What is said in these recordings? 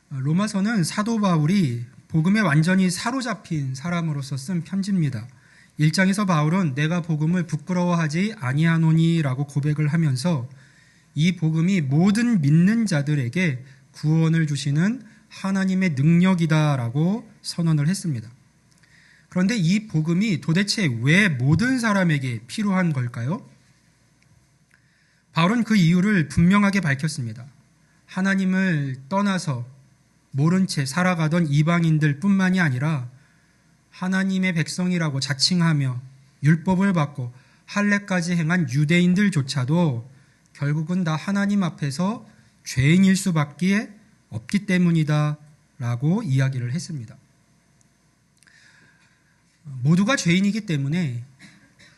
로마서는 사도 바울이 복음에 완전히 사로잡힌 사람으로서 쓴 편지입니다. 1장에서 바울은 내가 복음을 부끄러워하지 아니하노니라고 고백을 하면서 이 복음이 모든 믿는 자들에게 구원을 주시는 하나님의 능력이다라고 선언을 했습니다. 그런데 이 복음이 도대체 왜 모든 사람에게 필요한 걸까요? 바울은 그 이유를 분명하게 밝혔습니다. 하나님을 떠나서 모른 채 살아가던 이방인들 뿐만이 아니라 하나님의 백성이라고 자칭하며 율법을 받고 할례까지 행한 유대인들조차도 결국은 다 하나님 앞에서 죄인일 수밖에 없기 때문이다 라고 이야기를 했습니다. 모두가 죄인이기 때문에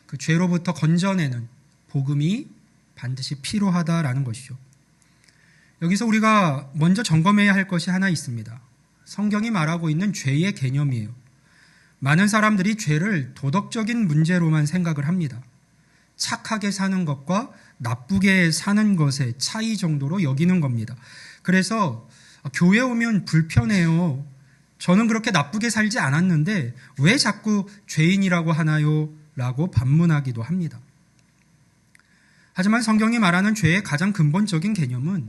그 죄로부터 건져내는 복음이 반드시 필요하다라는 것이죠. 여기서 우리가 먼저 점검해야 할 것이 하나 있습니다. 성경이 말하고 있는 죄의 개념이에요. 많은 사람들이 죄를 도덕적인 문제로만 생각을 합니다. 착하게 사는 것과 나쁘게 사는 것의 차이 정도로 여기는 겁니다. 그래서 교회 오면 불편해요. 저는 그렇게 나쁘게 살지 않았는데 왜 자꾸 죄인이라고 하나요? 라고 반문하기도 합니다. 하지만 성경이 말하는 죄의 가장 근본적인 개념은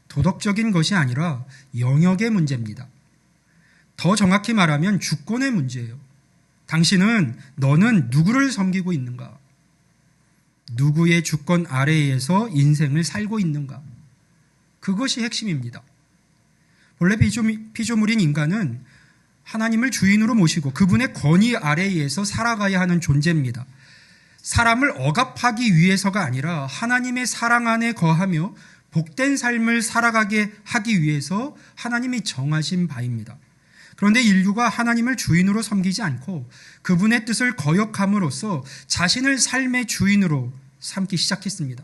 도덕적인 것이 아니라 영역의 문제입니다. 더 정확히 말하면 주권의 문제예요. 너는 누구를 섬기고 있는가? 누구의 주권 아래에서 인생을 살고 있는가? 그것이 핵심입니다. 본래 피조물인 인간은 하나님을 주인으로 모시고 그분의 권위 아래에서 살아가야 하는 존재입니다. 사람을 억압하기 위해서가 아니라 하나님의 사랑 안에 거하며 복된 삶을 살아가게 하기 위해서 하나님이 정하신 바입니다. 그런데 인류가 하나님을 주인으로 섬기지 않고 그분의 뜻을 거역함으로써 자신을 삶의 주인으로 삼기 시작했습니다.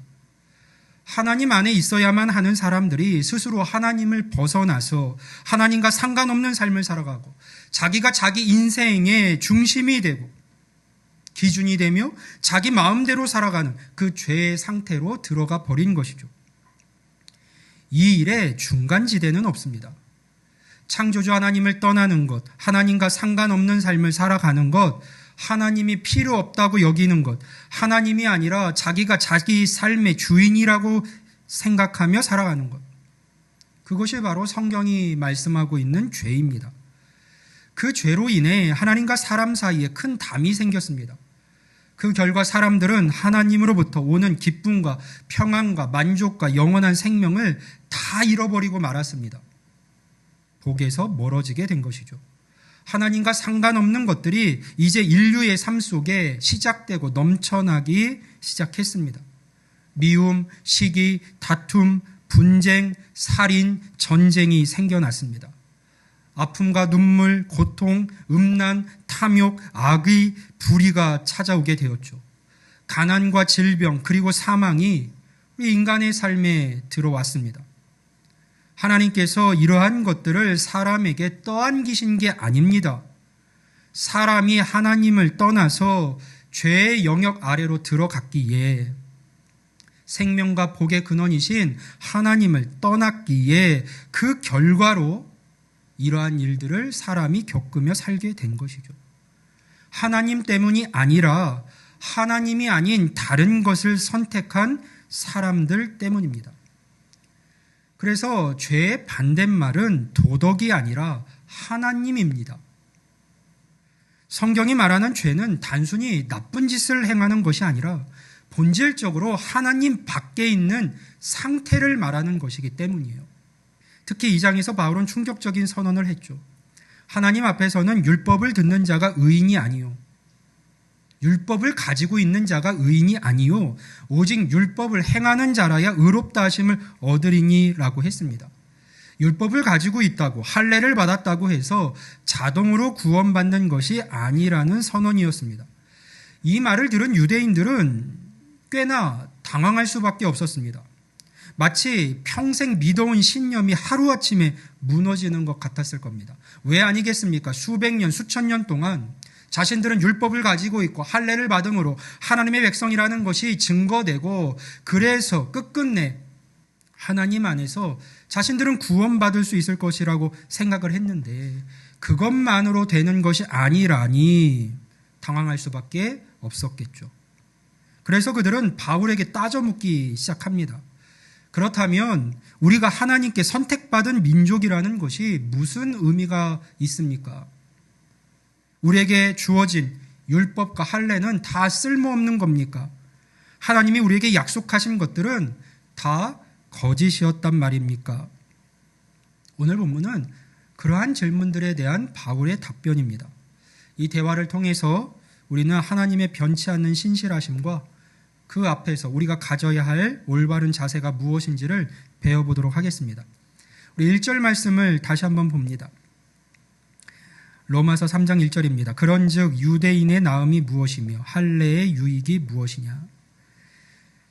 하나님 안에 있어야만 하는 사람들이 스스로 하나님을 벗어나서 하나님과 상관없는 삶을 살아가고 자기가 자기 인생의 중심이 되고 기준이 되며 자기 마음대로 살아가는 그 죄의 상태로 들어가 버린 것이죠. 이 일에 중간지대는 없습니다. 창조주 하나님을 떠나는 것, 하나님과 상관없는 삶을 살아가는 것, 하나님이 필요 없다고 여기는 것, 하나님이 아니라 자기가 자기 삶의 주인이라고 생각하며 살아가는 것. 그것이 바로 성경이 말씀하고 있는 죄입니다. 그 죄로 인해 하나님과 사람 사이에 큰 담이 생겼습니다. 그 결과 사람들은 하나님으로부터 오는 기쁨과 평안과 만족과 영원한 생명을 다 잃어버리고 말았습니다. 복에서 멀어지게 된 것이죠. 하나님과 상관없는 것들이 이제 인류의 삶 속에 시작되고 넘쳐나기 시작했습니다. 미움, 시기, 다툼, 분쟁, 살인, 전쟁이 생겨났습니다. 아픔과 눈물, 고통, 음란, 탐욕, 악의, 불의가 찾아오게 되었죠. 가난과 질병 그리고 사망이 우리 인간의 삶에 들어왔습니다. 하나님께서 이러한 것들을 사람에게 떠안기신 게 아닙니다. 사람이 하나님을 떠나서 죄의 영역 아래로 들어갔기에 생명과 복의 근원이신 하나님을 떠났기에 그 결과로 이러한 일들을 사람이 겪으며 살게 된 것이죠. 하나님 때문이 아니라 하나님이 아닌 다른 것을 선택한 사람들 때문입니다. 그래서 죄의 반대말은 도덕이 아니라 하나님입니다. 성경이 말하는 죄는 단순히 나쁜 짓을 행하는 것이 아니라 본질적으로 하나님 밖에 있는 상태를 말하는 것이기 때문이에요. 특히 2장에서 바울은 충격적인 선언을 했죠. 하나님 앞에서는 율법을 듣는 자가 의인이 아니요. 율법을 가지고 있는 자가 의인이 아니요. 오직 율법을 행하는 자라야 의롭다 하심을 얻으리니라고 했습니다. 율법을 가지고 있다고 할례를 받았다고 해서 자동으로 구원받는 것이 아니라는 선언이었습니다. 이 말을 들은 유대인들은 꽤나 당황할 수밖에 없었습니다. 마치 평생 믿어온 신념이 하루아침에 무너지는 것 같았을 겁니다. 왜 아니겠습니까? 수백 년, 수천 년 동안 자신들은 율법을 가지고 있고 할례를 받음으로 하나님의 백성이라는 것이 증거되고 그래서 끝끝내 하나님 안에서 자신들은 구원받을 수 있을 것이라고 생각을 했는데 그것만으로 되는 것이 아니라니 당황할 수밖에 없었겠죠. 그래서 그들은 바울에게 따져 묻기 시작합니다. 그렇다면 우리가 하나님께 선택받은 민족이라는 것이 무슨 의미가 있습니까? 우리에게 주어진 율법과 할례는 다 쓸모없는 겁니까? 하나님이 우리에게 약속하신 것들은 다 거짓이었단 말입니까? 오늘 본문은 그러한 질문들에 대한 바울의 답변입니다. 이 대화를 통해서 우리는 하나님의 변치 않는 신실하심과 그 앞에서 우리가 가져야 할 올바른 자세가 무엇인지를 배워보도록 하겠습니다. 우리 1절 말씀을 다시 한번 봅니다. 로마서 3장 1절입니다. 그런즉 유대인의 나음이 무엇이며 할례의 유익이 무엇이냐.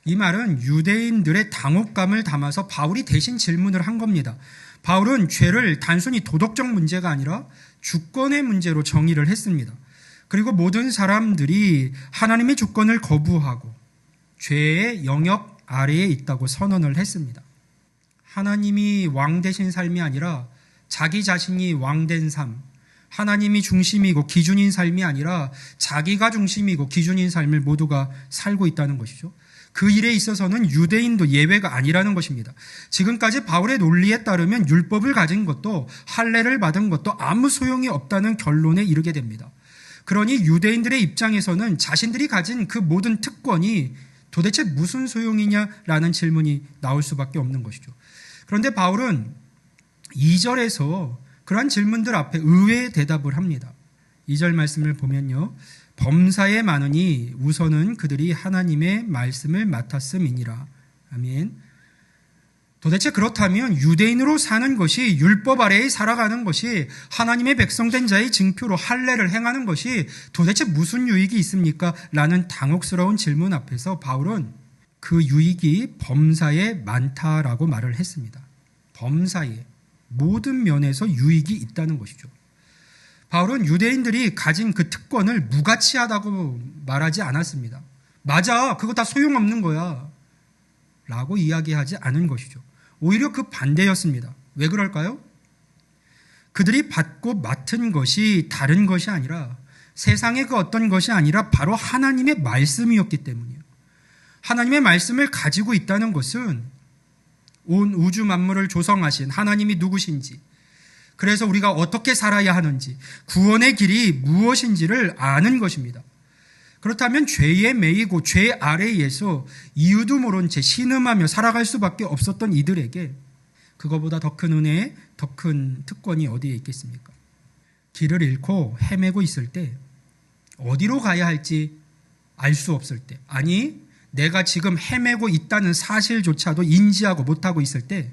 이 말은 유대인들의 당혹감을 담아서 바울이 대신 질문을 한 겁니다. 바울은 죄를 단순히 도덕적 문제가 아니라 주권의 문제로 정의를 했습니다. 그리고 모든 사람들이 하나님의 주권을 거부하고 죄의 영역 아래에 있다고 선언을 했습니다. 하나님이 왕 되신 삶이 아니라 자기 자신이 왕된 삶, 하나님이 중심이고 기준인 삶이 아니라 자기가 중심이고 기준인 삶을 모두가 살고 있다는 것이죠. 그 일에 있어서는 유대인도 예외가 아니라는 것입니다. 지금까지 바울의 논리에 따르면 율법을 가진 것도 할례를 받은 것도 아무 소용이 없다는 결론에 이르게 됩니다. 그러니 유대인들의 입장에서는 자신들이 가진 그 모든 특권이 도대체 무슨 소용이냐라는 질문이 나올 수밖에 없는 것이죠. 그런데 바울은 2절에서 그러한 질문들 앞에 의외의 대답을 합니다. 2절 말씀을 보면요. 범사에 많으니 우선은 그들이 하나님의 말씀을 맡았음이니라. 아멘. 도대체 그렇다면 유대인으로 사는 것이 율법 아래에 살아가는 것이 하나님의 백성된 자의 징표로 할례를 행하는 것이 도대체 무슨 유익이 있습니까? 라는 당혹스러운 질문 앞에서 바울은 그 유익이 범사에 많다라고 말을 했습니다. 범사에 모든 면에서 유익이 있다는 것이죠. 바울은 유대인들이 가진 그 특권을 무가치하다고 말하지 않았습니다. 맞아, 그거 다 소용없는 거야 라고 이야기하지 않은 것이죠. 오히려 그 반대였습니다. 왜 그럴까요? 그들이 받고 맡은 것이 다른 것이 아니라 세상의 그 어떤 것이 아니라 바로 하나님의 말씀이었기 때문이에요. 하나님의 말씀을 가지고 있다는 것은 온 우주 만물을 조성하신 하나님이 누구신지, 그래서 우리가 어떻게 살아야 하는지, 구원의 길이 무엇인지를 아는 것입니다. 그렇다면 죄에 매이고 죄 아래에서 이유도 모른 채 신음하며 살아갈 수밖에 없었던 이들에게 그거보다 더 큰 은혜, 더 큰 특권이 어디에 있겠습니까? 길을 잃고 헤매고 있을 때, 어디로 가야 할지 알 수 없을 때, 아니 내가 지금 헤매고 있다는 사실조차도 인지하고 못하고 있을 때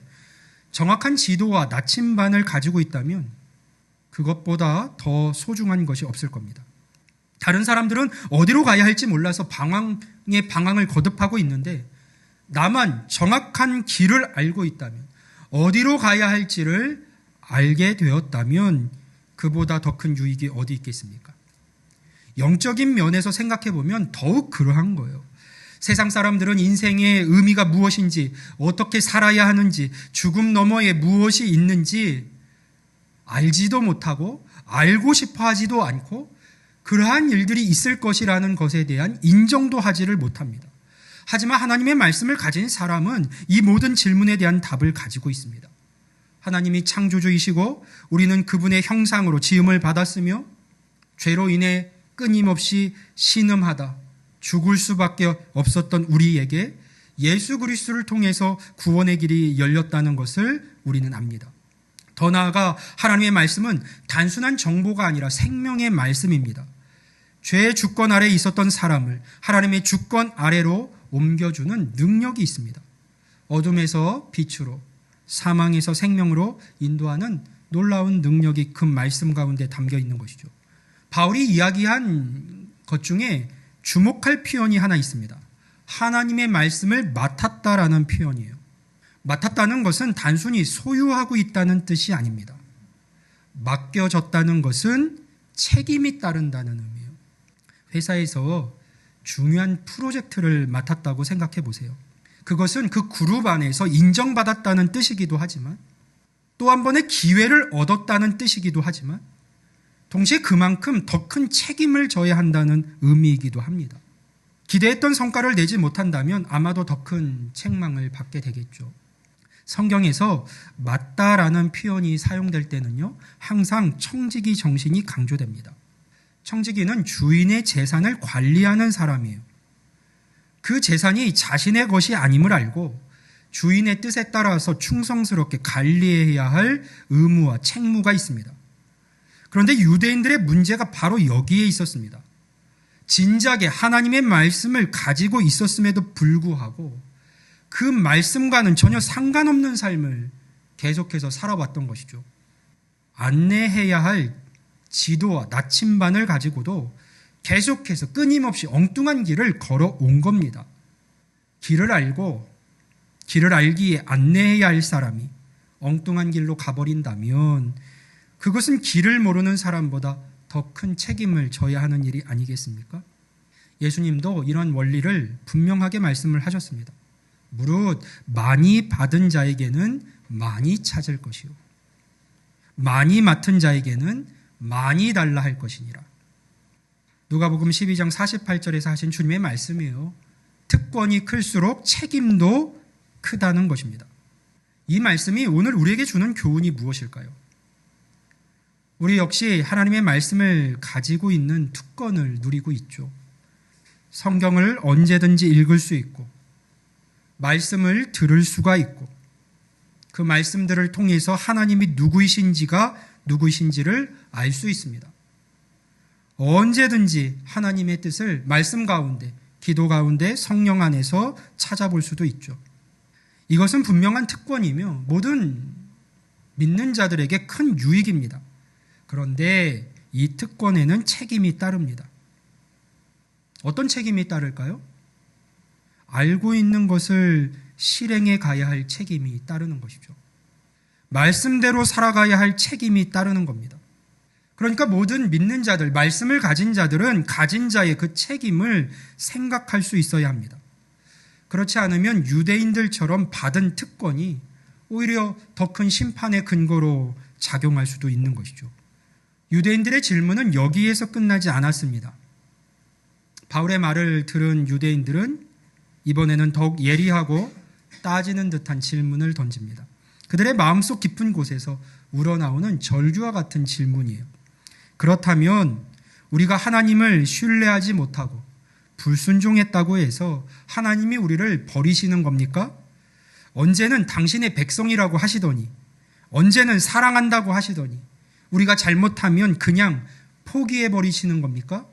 정확한 지도와 나침반을 가지고 있다면 그것보다 더 소중한 것이 없을 겁니다. 다른 사람들은 어디로 가야 할지 몰라서 방황에 방황을 거듭하고 있는데 나만 정확한 길을 알고 있다면, 어디로 가야 할지를 알게 되었다면 그보다 더 큰 유익이 어디 있겠습니까? 영적인 면에서 생각해 보면 더욱 그러한 거예요. 세상 사람들은 인생의 의미가 무엇인지, 어떻게 살아야 하는지, 죽음 너머에 무엇이 있는지 알지도 못하고 알고 싶어 하지도 않고 그러한 일들이 있을 것이라는 것에 대한 인정도 하지를 못합니다. 하지만 하나님의 말씀을 가진 사람은 이 모든 질문에 대한 답을 가지고 있습니다. 하나님이 창조주이시고 우리는 그분의 형상으로 지음을 받았으며 죄로 인해 끊임없이 신음하다 죽을 수밖에 없었던 우리에게 예수 그리스도를 통해서 구원의 길이 열렸다는 것을 우리는 압니다. 더 나아가 하나님의 말씀은 단순한 정보가 아니라 생명의 말씀입니다. 죄의 주권 아래에 있었던 사람을 하나님의 주권 아래로 옮겨주는 능력이 있습니다. 어둠에서 빛으로, 사망에서 생명으로 인도하는 놀라운 능력이 그 말씀 가운데 담겨 있는 것이죠. 바울이 이야기한 것 중에 주목할 표현이 하나 있습니다. 하나님의 말씀을 맡았다라는 표현이에요. 맡았다는 것은 단순히 소유하고 있다는 뜻이 아닙니다. 맡겨졌다는 것은 책임이 따른다는 의미예요. 회사에서 중요한 프로젝트를 맡았다고 생각해 보세요. 그것은 그 그룹 안에서 인정받았다는 뜻이기도 하지만 또 한 번의 기회를 얻었다는 뜻이기도 하지만 동시에 그만큼 더 큰 책임을 져야 한다는 의미이기도 합니다. 기대했던 성과를 내지 못한다면 아마도 더 큰 책망을 받게 되겠죠. 성경에서 맞다라는 표현이 사용될 때는요, 항상 청지기 정신이 강조됩니다. 청지기는 주인의 재산을 관리하는 사람이에요. 그 재산이 자신의 것이 아님을 알고 주인의 뜻에 따라서 충성스럽게 관리해야 할 의무와 책무가 있습니다. 그런데 유대인들의 문제가 바로 여기에 있었습니다. 진작에 하나님의 말씀을 가지고 있었음에도 불구하고 그 말씀과는 전혀 상관없는 삶을 계속해서 살아왔던 것이죠. 안내해야 할 지도와 나침반을 가지고도 계속해서 끊임없이 엉뚱한 길을 걸어온 겁니다. 길을 알기에 안내해야 할 사람이 엉뚱한 길로 가버린다면 그것은 길을 모르는 사람보다 더 큰 책임을 져야 하는 일이 아니겠습니까? 예수님도 이런 원리를 분명하게 말씀을 하셨습니다. 무릇 많이 받은 자에게는 많이 찾을 것이요 많이 맡은 자에게는 많이 달라 할 것이니라. 누가복음 12장 48절에서 하신 주님의 말씀이에요. 특권이 클수록 책임도 크다는 것입니다. 이 말씀이 오늘 우리에게 주는 교훈이 무엇일까요? 우리 역시 하나님의 말씀을 가지고 있는 특권을 누리고 있죠. 성경을 언제든지 읽을 수 있고 말씀을 들을 수가 있고 그 말씀들을 통해서 하나님이 누구이신지를 알 수 있습니다. 언제든지 하나님의 뜻을 말씀 가운데, 기도 가운데, 성령 안에서 찾아볼 수도 있죠. 이것은 분명한 특권이며 모든 믿는 자들에게 큰 유익입니다. 그런데 이 특권에는 책임이 따릅니다. 어떤 책임이 따를까요? 알고 있는 것을 실행해 가야 할 책임이 따르는 것이죠. 말씀대로 살아가야 할 책임이 따르는 겁니다. 그러니까 모든 믿는 자들, 말씀을 가진 자들은 가진 자의 그 책임을 생각할 수 있어야 합니다. 그렇지 않으면 유대인들처럼 받은 특권이 오히려 더 큰 심판의 근거로 작용할 수도 있는 것이죠. 유대인들의 질문은 여기에서 끝나지 않았습니다. 바울의 말을 들은 유대인들은 이번에는 더욱 예리하고 따지는 듯한 질문을 던집니다. 그들의 마음속 깊은 곳에서 우러나오는 절규와 같은 질문이에요. 그렇다면 우리가 하나님을 신뢰하지 못하고 불순종했다고 해서 하나님이 우리를 버리시는 겁니까? 언제는 당신의 백성이라고 하시더니, 언제는 사랑한다고 하시더니 우리가 잘못하면 그냥 포기해 버리시는 겁니까?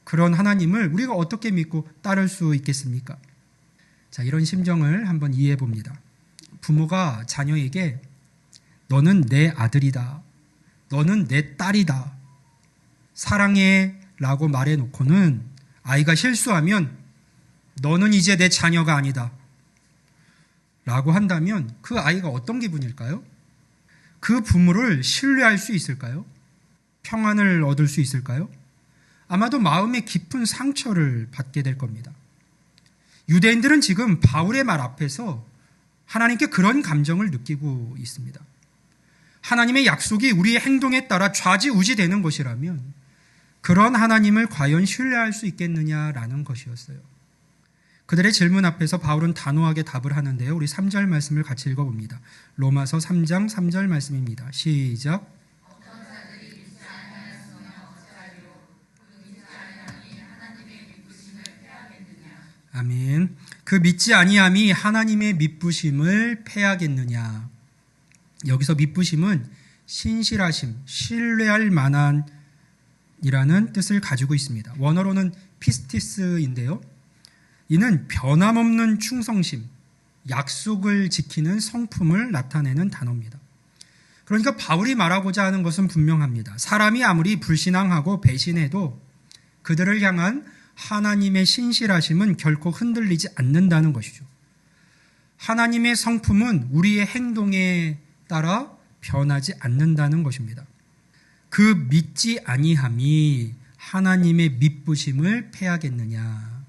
그런 하나님을 우리가 어떻게 믿고 따를 수 있겠습니까? 자, 이런 심정을 한번 이해해 봅니다. 부모가 자녀에게 너는 내 아들이다, 너는 내 딸이다, 사랑해 라고 말해놓고는 아이가 실수하면 너는 이제 내 자녀가 아니다 라고 한다면 그 아이가 어떤 기분일까요? 그 부모를 신뢰할 수 있을까요? 평안을 얻을 수 있을까요? 아마도 마음의 깊은 상처를 받게 될 겁니다. 유대인들은 지금 바울의 말 앞에서 하나님께 그런 감정을 느끼고 있습니다. 하나님의 약속이 우리의 행동에 따라 좌지우지되는 것이라면 그런 하나님을 과연 신뢰할 수 있겠느냐라는 것이었어요. 그들의 질문 앞에서 바울은 단호하게 답을 하는데요. 우리 3절 말씀을 같이 읽어봅니다. 로마서 3장 3절 말씀입니다. 시작. 아멘. 그 믿지 아니함이 하나님의 미쁘심을 패하겠느냐. 여기서 미쁘심은 신실하심, 신뢰할 만한 이라는 뜻을 가지고 있습니다. 원어로는 피스티스인데요. 이는 변함없는 충성심, 약속을 지키는 성품을 나타내는 단어입니다. 그러니까 바울이 말하고자 하는 것은 분명합니다. 사람이 아무리 불신앙하고 배신해도 그들을 향한 하나님의 신실하심은 결코 흔들리지 않는다는 것이죠. 하나님의 성품은 우리의 행동에 따라 변하지 않는다는 것입니다. 그 믿지 아니함이 하나님의 미쁘심을 패하겠느냐.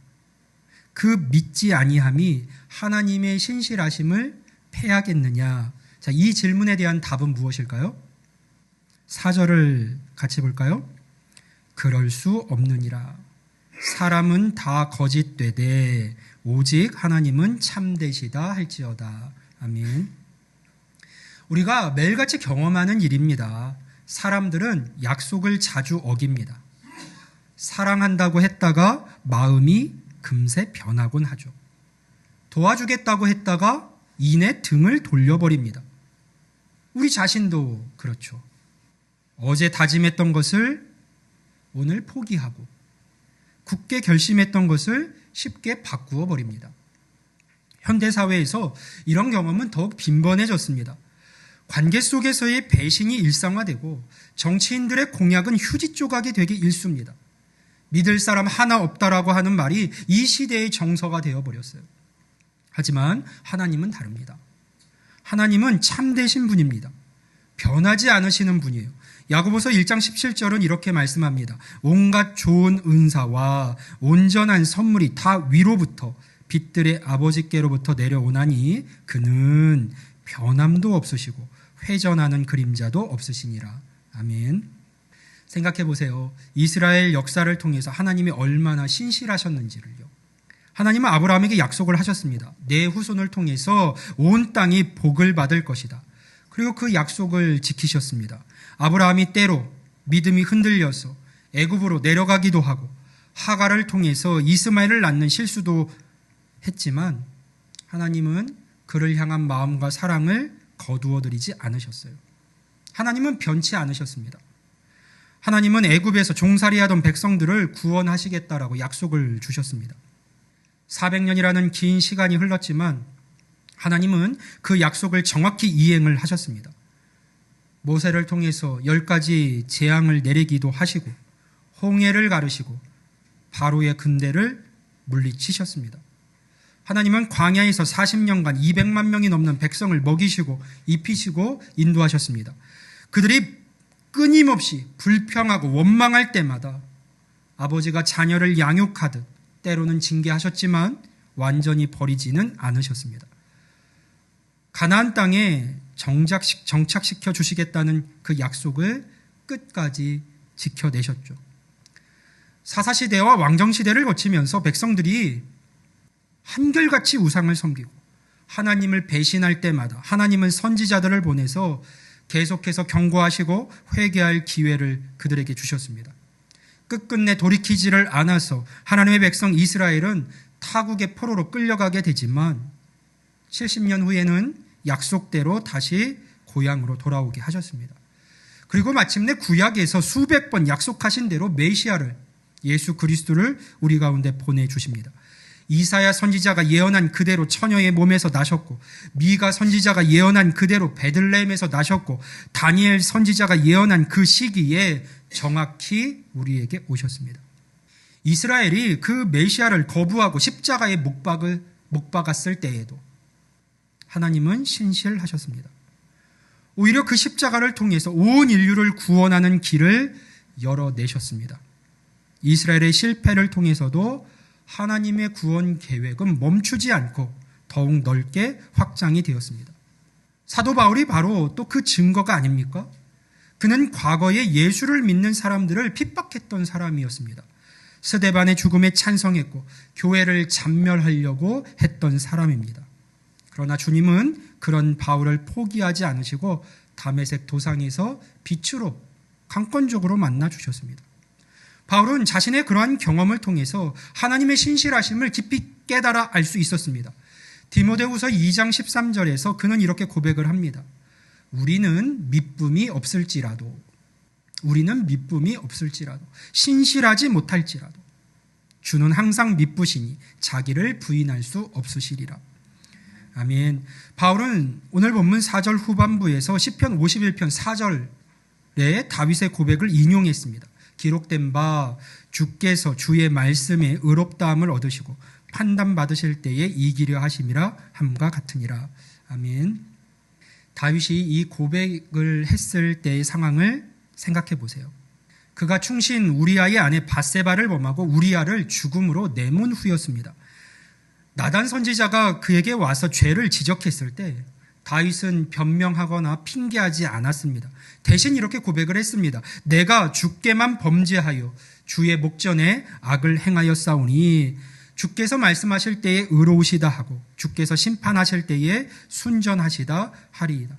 그 믿지 아니함이 하나님의 신실하심을 패하겠느냐? 자, 이 질문에 대한 답은 무엇일까요? 4절을 같이 볼까요? 그럴 수 없느니라. 사람은 다 거짓되되 오직 하나님은 참되시다 할지어다. 아멘. 우리가 매일같이 경험하는 일입니다. 사람들은 약속을 자주 어깁니다. 사랑한다고 했다가 마음이 금세 변하곤 하죠. 도와주겠다고 했다가 이내 등을 돌려버립니다. 우리 자신도 그렇죠. 어제 다짐했던 것을 오늘 포기하고 굳게 결심했던 것을 쉽게 바꾸어 버립니다. 현대사회에서 이런 경험은 더욱 빈번해졌습니다. 관계 속에서의 배신이 일상화되고 정치인들의 공약은 휴지 조각이 되기 일쑤입니다. 믿을 사람 하나 없다라고 하는 말이 이 시대의 정서가 되어버렸어요. 하지만 하나님은 다릅니다. 하나님은 참되신 분입니다. 변하지 않으시는 분이에요. 야고보서 1장 17절은 이렇게 말씀합니다. 온갖 좋은 은사와 온전한 선물이 다 위로부터 빛들의 아버지께로부터 내려오나니 그는 변함도 없으시고 회전하는 그림자도 없으시니라. 아멘. 생각해 보세요. 이스라엘 역사를 통해서 하나님이 얼마나 신실하셨는지를요. 하나님은 아브라함에게 약속을 하셨습니다. 내 후손을 통해서 온 땅이 복을 받을 것이다. 그리고 그 약속을 지키셨습니다. 아브라함이 때로 믿음이 흔들려서 애굽으로 내려가기도 하고 하갈을 통해서 이스마엘을 낳는 실수도 했지만 하나님은 그를 향한 마음과 사랑을 거두어드리지 않으셨어요. 하나님은 변치 않으셨습니다. 하나님은 애굽에서 종살이하던 백성들을 구원하시겠다라고 약속을 주셨습니다. 400년이라는 긴 시간이 흘렀지만 하나님은 그 약속을 정확히 이행을 하셨습니다. 모세를 통해서 10가지 재앙을 내리기도 하시고 홍해를 가르시고 바로의 군대를 물리치셨습니다. 하나님은 광야에서 40년간 200만 명이 넘는 백성을 먹이시고 입히시고 인도하셨습니다. 그들이 끊임없이 불평하고 원망할 때마다 아버지가 자녀를 양육하듯 때로는 징계하셨지만 완전히 버리지는 않으셨습니다. 가나안 땅에 정착시켜 주시겠다는 그 약속을 끝까지 지켜내셨죠. 사사시대와 왕정시대를 거치면서 백성들이 한결같이 우상을 섬기고 하나님을 배신할 때마다 하나님은 선지자들을 보내서 계속해서 경고하시고 회개할 기회를 그들에게 주셨습니다. 끝끝내 돌이키지를 않아서 하나님의 백성 이스라엘은 타국의 포로로 끌려가게 되지만 70년 후에는 약속대로 다시 고향으로 돌아오게 하셨습니다. 그리고 마침내 구약에서 수백 번 약속하신 대로 메시아를 예수 그리스도를 우리 가운데 보내주십니다. 이사야 선지자가 예언한 그대로 처녀의 몸에서 나셨고 미가 선지자가 예언한 그대로 베들레헴에서 나셨고 다니엘 선지자가 예언한 그 시기에 정확히 우리에게 오셨습니다. 이스라엘이 그 메시아를 거부하고 십자가에 못 박았을 때에도 하나님은 신실하셨습니다. 오히려 그 십자가를 통해서 온 인류를 구원하는 길을 열어내셨습니다. 이스라엘의 실패를 통해서도 하나님의 구원 계획은 멈추지 않고 더욱 넓게 확장이 되었습니다. 사도 바울이 바로 또 그 증거가 아닙니까? 그는 과거에 예수를 믿는 사람들을 핍박했던 사람이었습니다. 스데반의 죽음에 찬성했고 교회를 잔멸하려고 했던 사람입니다. 그러나 주님은 그런 바울을 포기하지 않으시고 다메섹 도상에서 빛으로 강권적으로 만나 주셨습니다. 바울은 자신의 그러한 경험을 통해서 하나님의 신실하심을 깊이 깨달아 알 수 있었습니다. 디모데후서 2장 13절에서 그는 이렇게 고백을 합니다. 우리는 미쁨이 없을지라도 신실하지 못할지라도 주는 항상 미쁘시니 자기를 부인할 수 없으시리라. 아멘. 바울은 오늘 본문 4절 후반부에서 시편 51편 4절에 다윗의 고백을 인용했습니다. 기록된 바 주께서 주의 말씀에 의롭다함을 얻으시고 판단받으실 때에 이기려 하심이라 함과 같으니라. 아멘. 다윗이 이 고백을 했을 때의 상황을 생각해 보세요. 그가 충신 우리아의 아내 밧세바를 범하고 우리아를 죽음으로 내몬 후였습니다. 나단 선지자가 그에게 와서 죄를 지적했을 때 다윗은 변명하거나 핑계하지 않았습니다. 대신 이렇게 고백을 했습니다. 내가 주께만 범죄하여 주의 목전에 악을 행하였사오니 주께서 말씀하실 때에 의로우시다 하고 주께서 심판하실 때에 순전하시다 하리이다.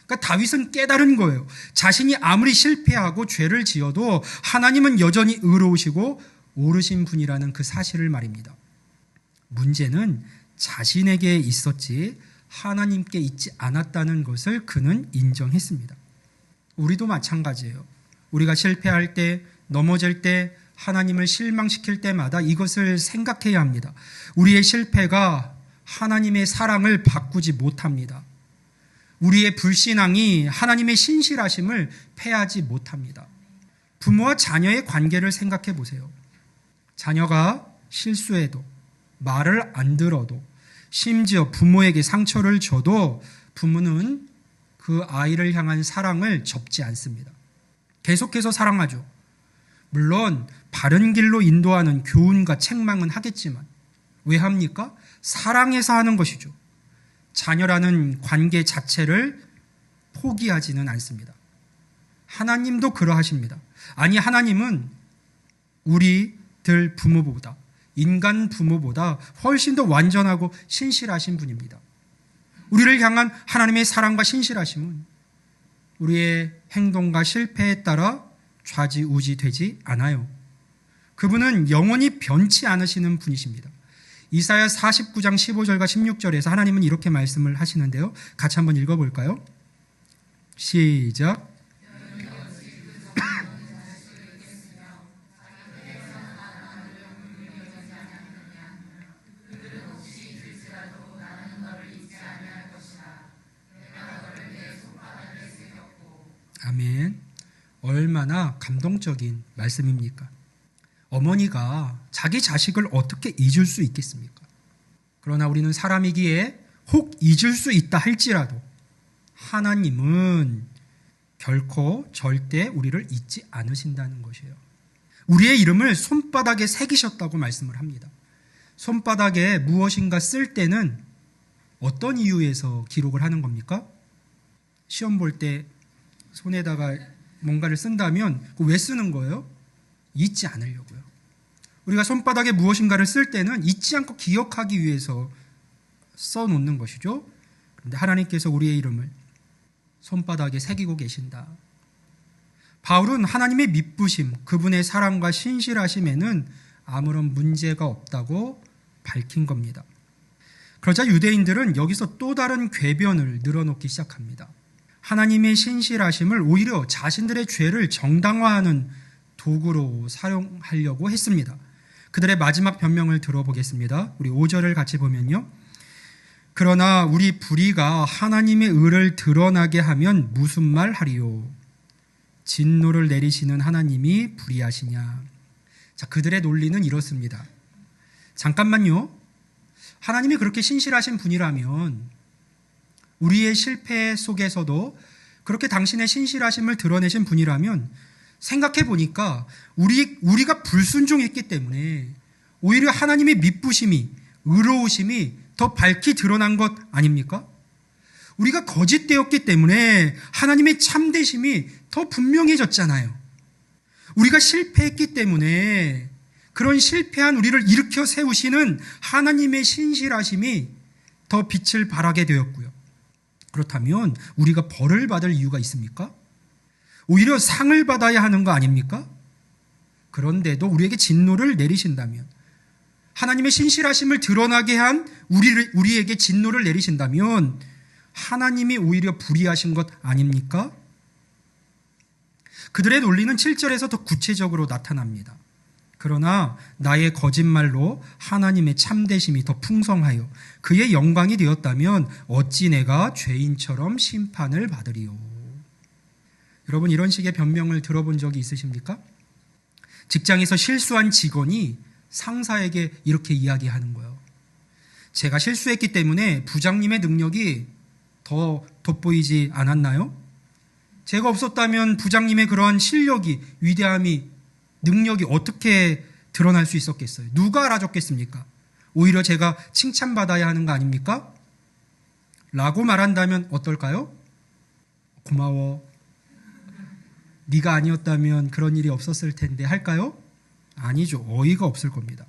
그러니까 다윗은 깨달은 거예요. 자신이 아무리 실패하고 죄를 지어도 하나님은 여전히 의로우시고 옳으신 분이라는 그 사실을 말입니다. 문제는 자신에게 있었지 하나님께 있지 않았다는 것을 그는 인정했습니다. 우리도 마찬가지예요. 우리가 실패할 때, 넘어질 때, 하나님을 실망시킬 때마다 이것을 생각해야 합니다. 우리의 실패가 하나님의 사랑을 바꾸지 못합니다. 우리의 불신앙이 하나님의 신실하심을 패하지 못합니다. 부모와 자녀의 관계를 생각해 보세요. 자녀가 실수해도 말을 안 들어도 심지어 부모에게 상처를 줘도 부모는 그 아이를 향한 사랑을 접지 않습니다. 계속해서 사랑하죠. 물론 바른 길로 인도하는 교훈과 책망은 하겠지만 왜 합니까? 사랑해서 하는 것이죠. 자녀라는 관계 자체를 포기하지는 않습니다. 하나님도 그러하십니다. 아니, 하나님은 우리들 부모보다, 인간 부모보다 훨씬 더 완전하고 신실하신 분입니다. 우리를 향한 하나님의 사랑과 신실하심은 우리의 행동과 실패에 따라 좌지우지 되지 않아요. 그분은 영원히 변치 않으시는 분이십니다. 이사야 49장 15절과 16절에서 하나님은 이렇게 말씀을 하시는데요. 같이 한번 읽어볼까요? 시작. 아멘. 얼마나 감동적인 말씀입니까? 어머니가 자기 자식을 어떻게 잊을 수 있겠습니까? 그러나 우리는 사람이기에 혹 잊을 수 있다 할지라도 하나님은 결코 절대 우리를 잊지 않으신다는 것이에요. 우리의 이름을 손바닥에 새기셨다고 말씀을 합니다. 손바닥에 무엇인가 쓸 때는 어떤 이유에서 기록을 하는 겁니까? 시험 볼 때 손에다가 뭔가를 쓴다면 왜 쓰는 거예요? 잊지 않으려고요. 우리가 손바닥에 무엇인가를 쓸 때는 잊지 않고 기억하기 위해서 써놓는 것이죠. 그런데 하나님께서 우리의 이름을 손바닥에 새기고 계신다. 바울은 하나님의 미쁘심, 그분의 사랑과 신실하심에는 아무런 문제가 없다고 밝힌 겁니다. 그러자 유대인들은 여기서 또 다른 궤변을 늘어놓기 시작합니다. 하나님의 신실하심을 오히려 자신들의 죄를 정당화하는 도구로 사용하려고 했습니다. 그들의 마지막 변명을 들어보겠습니다. 우리 5절을 같이 보면요. 그러나 우리 불의가 하나님의 의를 드러나게 하면 무슨 말 하리요? 진노를 내리시는 하나님이 불의하시냐? 자, 그들의 논리는 이렇습니다. 잠깐만요. 하나님이 그렇게 신실하신 분이라면 우리의 실패 속에서도 그렇게 당신의 신실하심을 드러내신 분이라면 생각해 보니까 우리가 불순종했기 때문에 오히려 하나님의 미쁘심이, 의로우심이 더 밝히 드러난 것 아닙니까? 우리가 거짓되었기 때문에 하나님의 참되심이 더 분명해졌잖아요. 우리가 실패했기 때문에 그런 실패한 우리를 일으켜 세우시는 하나님의 신실하심이 더 빛을 발하게 되었고요. 그렇다면 우리가 벌을 받을 이유가 있습니까? 오히려 상을 받아야 하는 거 아닙니까? 그런데도 우리에게 진노를 내리신다면, 하나님의 신실하심을 드러나게 한 우리에게 진노를 내리신다면 하나님이 오히려 불의하신 것 아닙니까? 그들의 논리는 7절에서 더 구체적으로 나타납니다. 그러나 나의 거짓말로 하나님의 참되심이 더 풍성하여 그의 영광이 되었다면 어찌 내가 죄인처럼 심판을 받으리요. 여러분, 이런 식의 변명을 들어본 적이 있으십니까? 직장에서 실수한 직원이 상사에게 이렇게 이야기하는 거예요. 제가 실수했기 때문에 부장님의 능력이 더 돋보이지 않았나요? 제가 없었다면 부장님의 그러한 실력이, 위대함이, 능력이 어떻게 드러날 수 있었겠어요? 누가 알아줬겠습니까? 오히려 제가 칭찬받아야 하는 거 아닙니까? 라고 말한다면 어떨까요? 고마워. 네가 아니었다면 그런 일이 없었을 텐데 할까요? 아니죠. 어이가 없을 겁니다.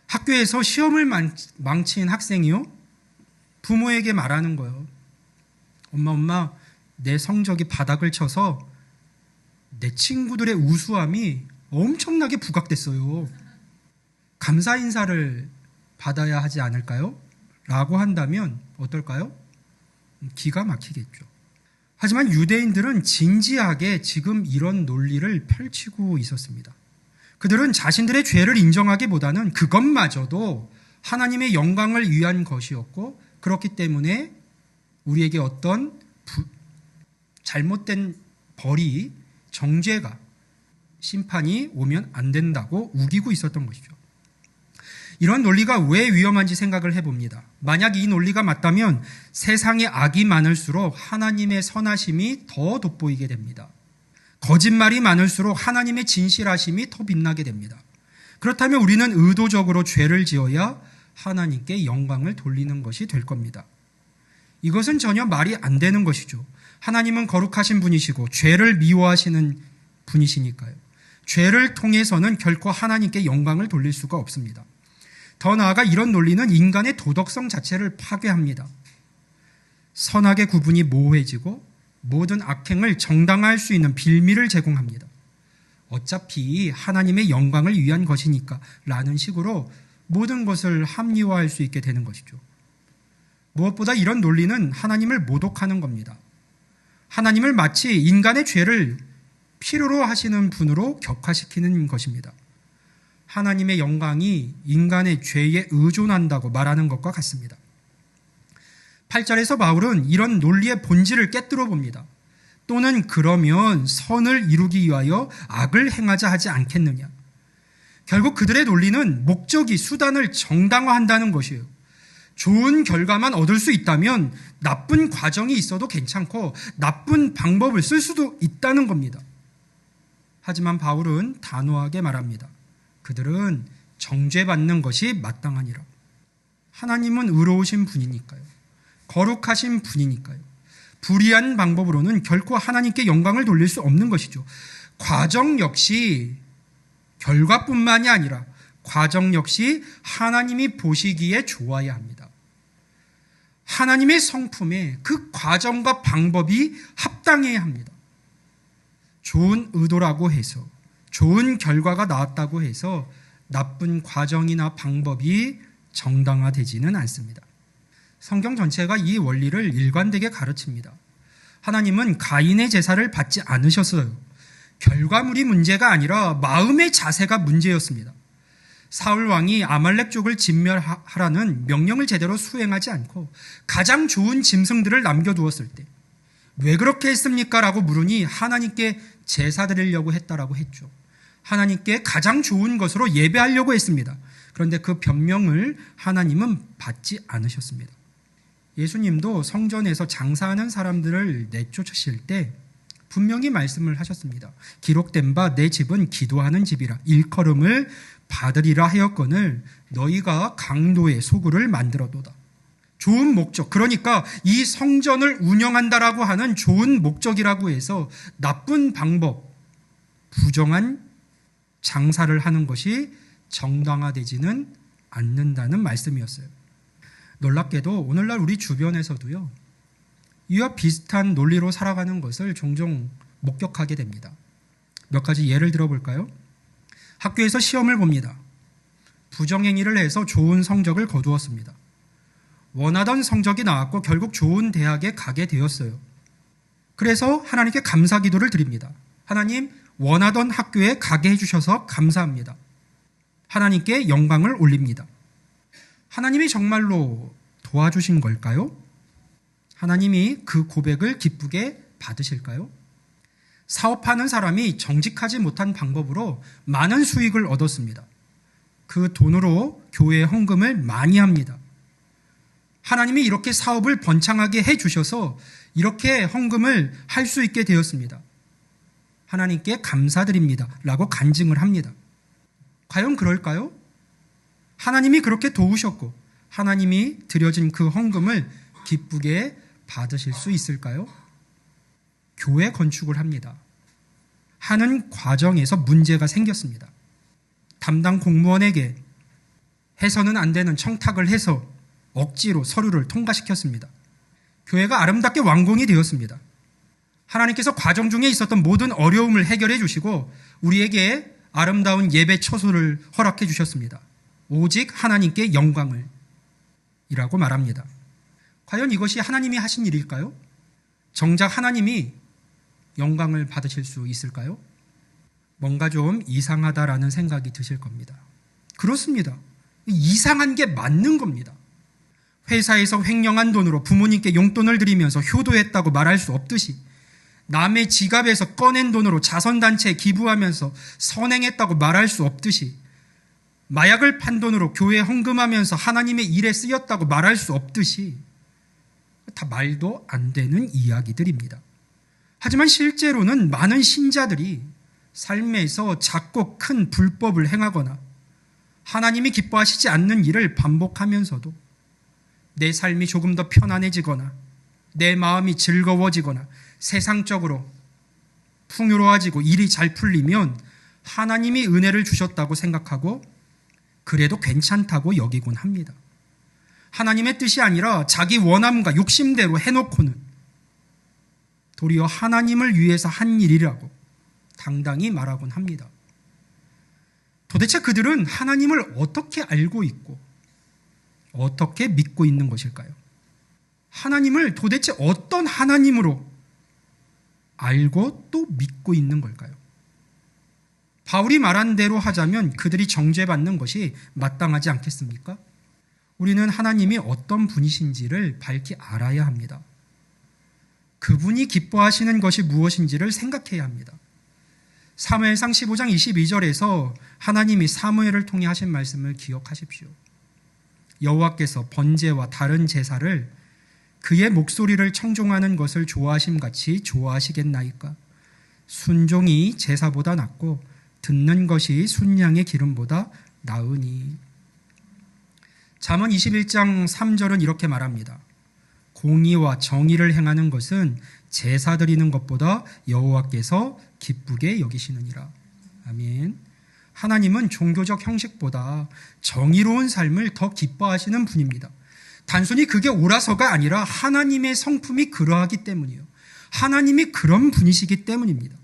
학교에서 시험을 망친 학생이요? 부모에게 말하는 거예요. 엄마, 내 성적이 바닥을 쳐서 내 친구들의 우수함이 엄청나게 부각됐어요. 감사 인사를 받아야 하지 않을까요? 라고 한다면 어떨까요? 기가 막히겠죠. 하지만 유대인들은 진지하게 지금 이런 논리를 펼치고 있었습니다. 그들은 자신들의 죄를 인정하기보다는 그것마저도 하나님의 영광을 위한 것이었고, 그렇기 때문에 우리에게 어떤 잘못된 벌이, 정죄가, 심판이 오면 안 된다고 우기고 있었던 것이죠. 이런 논리가 왜 위험한지 생각을 해봅니다. 만약 이 논리가 맞다면 세상에 악이 많을수록 하나님의 선하심이 더 돋보이게 됩니다. 거짓말이 많을수록 하나님의 진실하심이 더 빛나게 됩니다. 그렇다면 우리는 의도적으로 죄를 지어야 하나님께 영광을 돌리는 것이 될 겁니다. 이것은 전혀 말이 안 되는 것이죠. 하나님은 거룩하신 분이시고 죄를 미워하시는 분이시니까요. 죄를 통해서는 결코 하나님께 영광을 돌릴 수가 없습니다. 더 나아가 이런 논리는 인간의 도덕성 자체를 파괴합니다. 선악의 구분이 모호해지고 모든 악행을 정당화할 수 있는 빌미를 제공합니다. 어차피 하나님의 영광을 위한 것이니까 라는 식으로 모든 것을 합리화할 수 있게 되는 것이죠. 무엇보다 이런 논리는 하나님을 모독하는 겁니다. 하나님을 마치 인간의 죄를 필요로 하시는 분으로 격화시키는 것입니다. 하나님의 영광이 인간의 죄에 의존한다고 말하는 것과 같습니다. 8절에서 바울은 이런 논리의 본질을 깨뜨려 봅니다. 또는 그러면 선을 이루기 위하여 악을 행하자 하지 않겠느냐. 결국 그들의 논리는 목적이 수단을 정당화한다는 것이에요. 좋은 결과만 얻을 수 있다면 나쁜 과정이 있어도 괜찮고 나쁜 방법을 쓸 수도 있다는 겁니다. 하지만 바울은 단호하게 말합니다. 그들은 정죄받는 것이 마땅하니라. 하나님은 의로우신 분이니까요. 거룩하신 분이니까요. 불의한 방법으로는 결코 하나님께 영광을 돌릴 수 없는 것이죠. 과정 역시 결과뿐만이 아니라 과정 역시 하나님이 보시기에 좋아야 합니다. 하나님의 성품에 그 과정과 방법이 합당해야 합니다. 좋은 의도라고 해서, 좋은 결과가 나왔다고 해서 나쁜 과정이나 방법이 정당화되지는 않습니다. 성경 전체가 이 원리를 일관되게 가르칩니다. 하나님은 가인의 제사를 받지 않으셨어요. 결과물이 문제가 아니라 마음의 자세가 문제였습니다. 사울 왕이 아말렉 족을 진멸하라는 명령을 제대로 수행하지 않고 가장 좋은 짐승들을 남겨두었을 때 왜 그렇게 했습니까? 라고 물으니 하나님께 제사 드리려고 했다라고 했죠. 하나님께 가장 좋은 것으로 예배하려고 했습니다. 그런데 그 변명을 하나님은 받지 않으셨습니다. 예수님도 성전에서 장사하는 사람들을 내쫓으실 때 분명히 말씀을 하셨습니다. 기록된 바 내 집은 기도하는 집이라 일컬음을 받으리라 하였거늘 너희가 강도의 소굴을 만들어도다. 좋은 목적, 그러니까 이 성전을 운영한다라고 하는 좋은 목적이라고 해서 나쁜 방법, 부정한 장사를 하는 것이 정당화되지는 않는다는 말씀이었어요. 놀랍게도 오늘날 우리 주변에서도요, 이와 비슷한 논리로 살아가는 것을 종종 목격하게 됩니다. 몇 가지 예를 들어볼까요? 학교에서 시험을 봅니다. 부정행위를 해서 좋은 성적을 거두었습니다. 원하던 성적이 나왔고 결국 좋은 대학에 가게 되었어요. 그래서 하나님께 감사 기도를 드립니다. 하나님, 원하던 학교에 가게 해주셔서 감사합니다. 하나님께 영광을 올립니다. 하나님이 정말로 도와주신 걸까요? 하나님이 그 고백을 기쁘게 받으실까요? 사업하는 사람이 정직하지 못한 방법으로 많은 수익을 얻었습니다. 그 돈으로 교회에 헌금을 많이 합니다. 하나님이 이렇게 사업을 번창하게 해주셔서 이렇게 헌금을 할 수 있게 되었습니다. 하나님께 감사드립니다. 라고 간증을 합니다. 과연 그럴까요? 하나님이 그렇게 도우셨고 하나님이 드려진 그 헌금을 기쁘게 받으실 수 있을까요? 교회 건축을 합니다. 하는 과정에서 문제가 생겼습니다. 담당 공무원에게 해서는 안 되는 청탁을 해서 억지로 서류를 통과시켰습니다. 교회가 아름답게 완공이 되었습니다. 하나님께서 과정 중에 있었던 모든 어려움을 해결해 주시고 우리에게 아름다운 예배 처소를 허락해 주셨습니다. 오직 하나님께 영광을 이라고 말합니다. 과연 이것이 하나님이 하신 일일까요? 정작 하나님이 영광을 받으실 수 있을까요? 뭔가 좀 이상하다라는 생각이 드실 겁니다. 그렇습니다. 이상한 게 맞는 겁니다. 회사에서 횡령한 돈으로 부모님께 용돈을 드리면서 효도했다고 말할 수 없듯이 남의 지갑에서 꺼낸 돈으로 자선단체에 기부하면서 선행했다고 말할 수 없듯이 마약을 판 돈으로 교회에 헌금하면서 하나님의 일에 쓰였다고 말할 수 없듯이 다 말도 안 되는 이야기들입니다. 하지만 실제로는 많은 신자들이 삶에서 작고 큰 불법을 행하거나 하나님이 기뻐하시지 않는 일을 반복하면서도 내 삶이 조금 더 편안해지거나 내 마음이 즐거워지거나 세상적으로 풍요로워지고 일이 잘 풀리면 하나님이 은혜를 주셨다고 생각하고 그래도 괜찮다고 여기곤 합니다. 하나님의 뜻이 아니라 자기 원함과 욕심대로 해놓고는 도리어 하나님을 위해서 한 일이라고 당당히 말하곤 합니다. 도대체 그들은 하나님을 어떻게 알고 있고 어떻게 믿고 있는 것일까요? 하나님을 도대체 어떤 하나님으로 알고 또 믿고 있는 걸까요? 바울이 말한 대로 하자면 그들이 정죄받는 것이 마땅하지 않겠습니까? 우리는 하나님이 어떤 분이신지를 밝히 알아야 합니다. 그분이 기뻐하시는 것이 무엇인지를 생각해야 합니다. 사무엘상 15장 22절에서 하나님이 사무엘을 통해 하신 말씀을 기억하십시오. 여호와께서 번제와 다른 제사를 그의 목소리를 청종하는 것을 좋아하심같이 좋아하시겠나이까? 순종이 제사보다 낫고 듣는 것이 순양의 기름보다 나으니. 잠언 21장 3절은 이렇게 말합니다. 공의와 정의를 행하는 것은 제사 드리는 것보다 여호와께서 기쁘게 여기시느니라. 아멘. 하나님은 종교적 형식보다 정의로운 삶을 더 기뻐하시는 분입니다. 단순히 그게 옳아서가 아니라 하나님의 성품이 그러하기 때문이에요. 하나님이 그런 분이시기 때문입니다.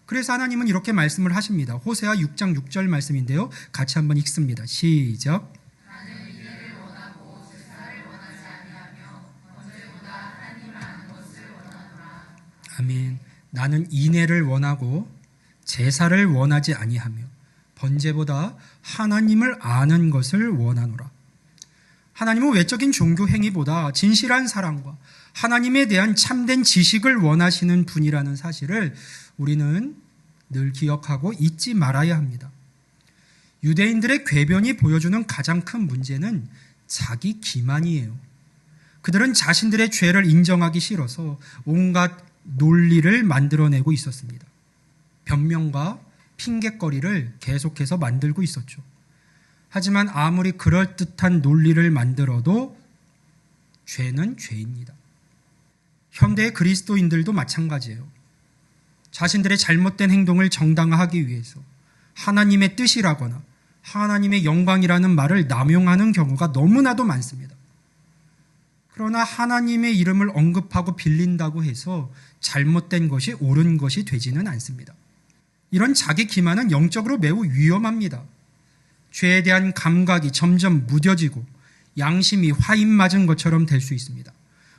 그래서 하나님은 이렇게 말씀을 하십니다. 호세아 6장 6절 말씀인데요. 같이 한번 읽습니다. 시작. 나는 인애를 원하고 제사를 원하지 아니하며 번제보다 하나님을 아는 것을 원하노라. 아멘. 나는 인애를 원하고 제사를 원하지 아니하며 번제보다 하나님을 아는 것을 원하노라. 하나님은 외적인 종교 행위보다 진실한 사랑과 하나님에 대한 참된 지식을 원하시는 분이라는 사실을 우리는 늘 기억하고 잊지 말아야 합니다. 유대인들의 궤변이 보여주는 가장 큰 문제는 자기 기만이에요. 그들은 자신들의 죄를 인정하기 싫어서 온갖 논리를 만들어내고 있었습니다. 변명과 핑곗거리를 계속해서 만들고 있었죠. 하지만 아무리 그럴듯한 논리를 만들어도 죄는 죄입니다. 현대의 그리스도인들도 마찬가지예요. 자신들의 잘못된 행동을 정당화하기 위해서 하나님의 뜻이라거나 하나님의 영광이라는 말을 남용하는 경우가 너무나도 많습니다. 그러나 하나님의 이름을 언급하고 빌린다고 해서 잘못된 것이 옳은 것이 되지는 않습니다. 이런 자기 기만은 영적으로 매우 위험합니다. 죄에 대한 감각이 점점 무뎌지고 양심이 화인 맞은 것처럼 될 수 있습니다.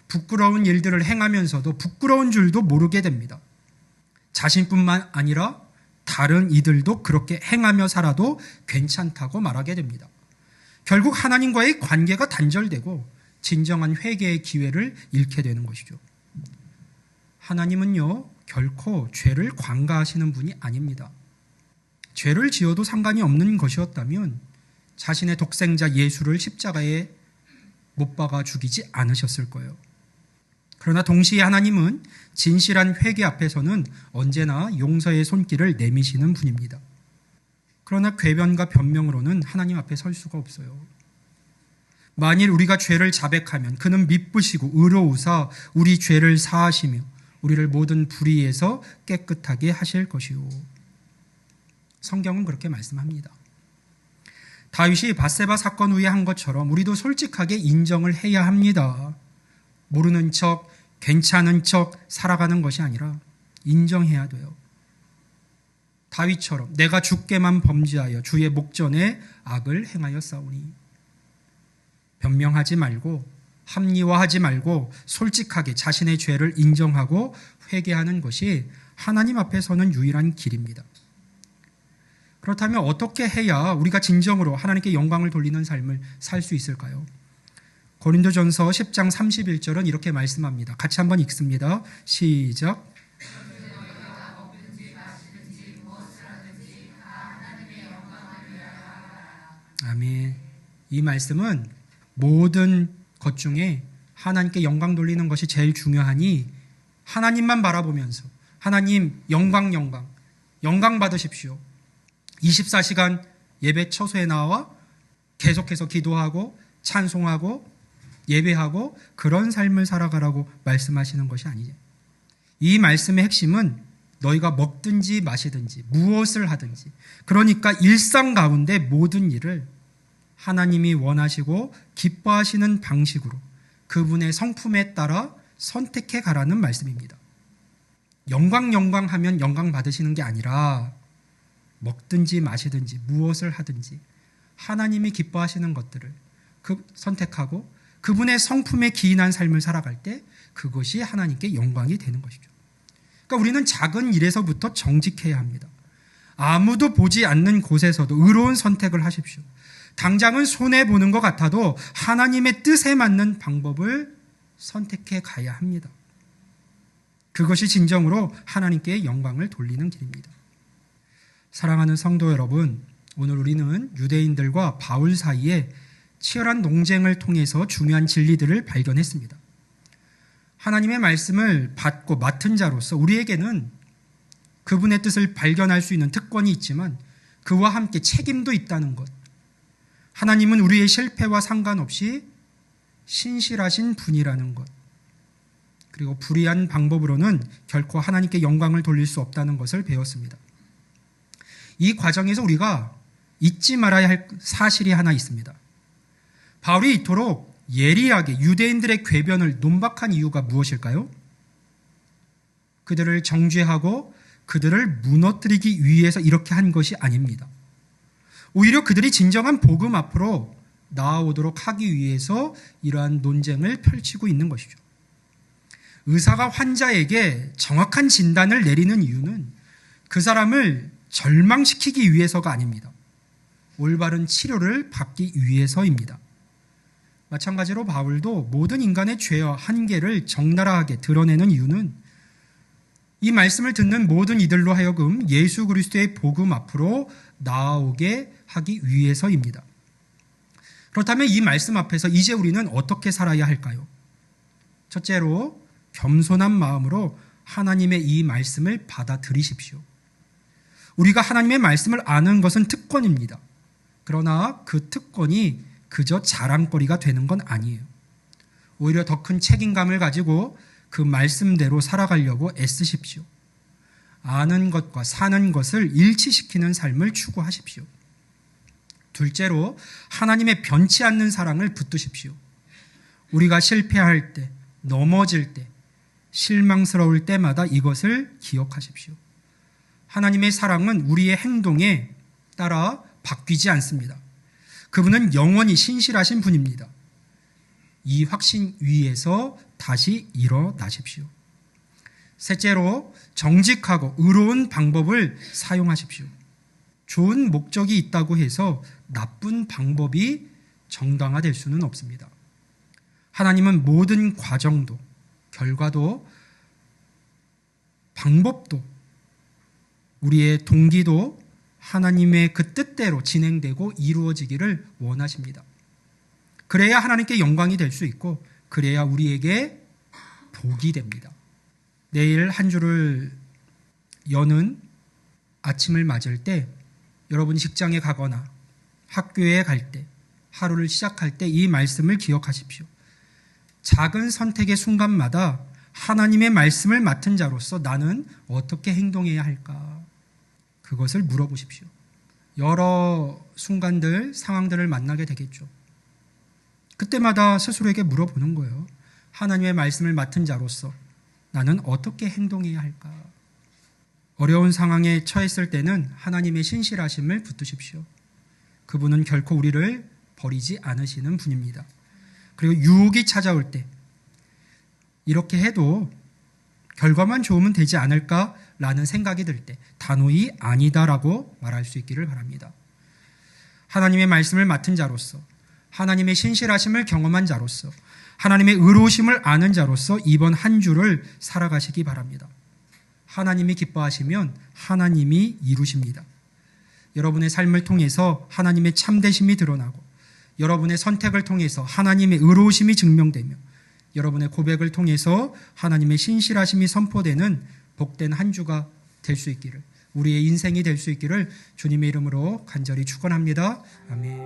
부끄러운 일들을 행하면서도 부끄러운 줄도 모르게 됩니다. 자신뿐만 아니라 다른 이들도 그렇게 행하며 살아도 괜찮다고 말하게 됩니다. 결국 하나님과의 관계가 단절되고 진정한 회개의 기회를 잃게 되는 것이죠. 하나님은요, 결코 죄를 관가하시는 분이 아닙니다. 죄를 지어도 상관이 없는 것이었다면 자신의 독생자 예수를 십자가에 못 박아 죽이지 않으셨을 거예요. 그러나 동시에 하나님은 진실한 회개 앞에서는 언제나 용서의 손길을 내미시는 분입니다. 그러나 궤변과 변명으로는 하나님 앞에 설 수가 없어요. 만일 우리가 죄를 자백하면 그는 미쁘시고 의로우사 우리 죄를 사하시며 우리를 모든 불의에서 깨끗하게 하실 것이요. 성경은 그렇게 말씀합니다. 다윗이 밧세바 사건 후에 한 것처럼 우리도 솔직하게 인정을 해야 합니다. 모르는 척, 괜찮은 척 살아가는 것이 아니라 인정해야 돼요. 다윗처럼 내가 주께만 범죄하여 주의 목전에 악을 행하였사오니. 변명하지 말고 합리화하지 말고 솔직하게 자신의 죄를 인정하고 회개하는 것이 하나님 앞에 서는 유일한 길입니다. 그렇다면 어떻게 해야 우리가 진정으로 하나님께 영광을 돌리는 삶을 살 수 있을까요? 고린도전서 10장 31절은 이렇게 말씀합니다. 같이 한번 읽습니다. 시작. 아멘. 이 말씀은 모든 것 중에 하나님께 영광 돌리는 것이 제일 중요하니 하나님만 바라보면서 하나님 영광 받으십시오. 24시간 예배 처소에 나와 계속해서 기도하고 찬송하고 예배하고 그런 삶을 살아가라고 말씀하시는 것이 아니죠. 이 말씀의 핵심은 너희가 먹든지 마시든지 무엇을 하든지, 그러니까 일상 가운데 모든 일을 하나님이 원하시고 기뻐하시는 방식으로 그분의 성품에 따라 선택해 가라는 말씀입니다. 영광 하면 영광 받으시는 게 아니라 먹든지 마시든지 무엇을 하든지 하나님이 기뻐하시는 것들을 선택하고 그분의 성품에 기인한 삶을 살아갈 때 그것이 하나님께 영광이 되는 것이죠. 그러니까 우리는 작은 일에서부터 정직해야 합니다. 아무도 보지 않는 곳에서도 의로운 선택을 하십시오. 당장은 손해보는 것 같아도 하나님의 뜻에 맞는 방법을 선택해 가야 합니다. 그것이 진정으로 하나님께 영광을 돌리는 길입니다. 사랑하는 성도 여러분, 오늘 우리는 유대인들과 바울 사이에 치열한 논쟁을 통해서 중요한 진리들을 발견했습니다. 하나님의 말씀을 받고 맡은 자로서 우리에게는 그분의 뜻을 발견할 수 있는 특권이 있지만 그와 함께 책임도 있다는 것. 하나님은 우리의 실패와 상관없이 신실하신 분이라는 것. 그리고 불의한 방법으로는 결코 하나님께 영광을 돌릴 수 없다는 것을 배웠습니다. 이 과정에서 우리가 잊지 말아야 할 사실이 하나 있습니다. 바울이 이토록 예리하게 유대인들의 궤변을 논박한 이유가 무엇일까요? 그들을 정죄하고 그들을 무너뜨리기 위해서 이렇게 한 것이 아닙니다. 오히려 그들이 진정한 복음 앞으로 나아오도록 하기 위해서 이러한 논쟁을 펼치고 있는 것이죠. 의사가 환자에게 정확한 진단을 내리는 이유는 그 사람을 절망시키기 위해서가 아닙니다. 올바른 치료를 받기 위해서입니다. 마찬가지로 바울도 모든 인간의 죄와 한계를 적나라하게 드러내는 이유는 이 말씀을 듣는 모든 이들로 하여금 예수 그리스도의 복음 앞으로 나아오게 하기 위해서입니다. 그렇다면 이 말씀 앞에서 이제 우리는 어떻게 살아야 할까요? 첫째로 겸손한 마음으로 하나님의 이 말씀을 받아들이십시오. 우리가 하나님의 말씀을 아는 것은 특권입니다. 그러나 그 특권이 그저 자랑거리가 되는 건 아니에요. 오히려 더 큰 책임감을 가지고 그 말씀대로 살아가려고 애쓰십시오. 아는 것과 사는 것을 일치시키는 삶을 추구하십시오. 둘째로 하나님의 변치 않는 사랑을 붙드십시오. 우리가 실패할 때, 넘어질 때, 실망스러울 때마다 이것을 기억하십시오. 하나님의 사랑은 우리의 행동에 따라 바뀌지 않습니다. 그분은 영원히 신실하신 분입니다. 이 확신 위에서 다시 일어나십시오. 셋째로 정직하고 의로운 방법을 사용하십시오. 좋은 목적이 있다고 해서 나쁜 방법이 정당화될 수는 없습니다. 하나님은 모든 과정도, 결과도, 방법도, 우리의 동기도 하나님의 그 뜻대로 진행되고 이루어지기를 원하십니다. 그래야 하나님께 영광이 될 수 있고 그래야 우리에게 복이 됩니다. 내일 한 주를 여는 아침을 맞을 때 여러분 직장에 가거나 학교에 갈 때, 하루를 시작할 때 이 말씀을 기억하십시오. 작은 선택의 순간마다 하나님의 말씀을 맡은 자로서 나는 어떻게 행동해야 할까? 그것을 물어보십시오. 여러 순간들, 상황들을 만나게 되겠죠. 그때마다 스스로에게 물어보는 거예요. 하나님의 말씀을 맡은 자로서 나는 어떻게 행동해야 할까? 어려운 상황에 처했을 때는 하나님의 신실하심을 붙드십시오. 그분은 결코 우리를 버리지 않으시는 분입니다. 그리고 유혹이 찾아올 때 이렇게 해도 결과만 좋으면 되지 않을까라는 생각이 들 때 단호히 아니다라고 말할 수 있기를 바랍니다. 하나님의 말씀을 맡은 자로서, 하나님의 신실하심을 경험한 자로서, 하나님의 의로우심을 아는 자로서 이번 한 주를 살아가시기 바랍니다. 하나님이 기뻐하시면 하나님이 이루십니다. 여러분의 삶을 통해서 하나님의 참되심이 드러나고, 여러분의 선택을 통해서 하나님의 의로우심이 증명되며, 여러분의 고백을 통해서 하나님의 신실하심이 선포되는 복된 한 주가 될 수 있기를, 우리의 인생이 될 수 있기를 주님의 이름으로 간절히 축원합니다. 아멘.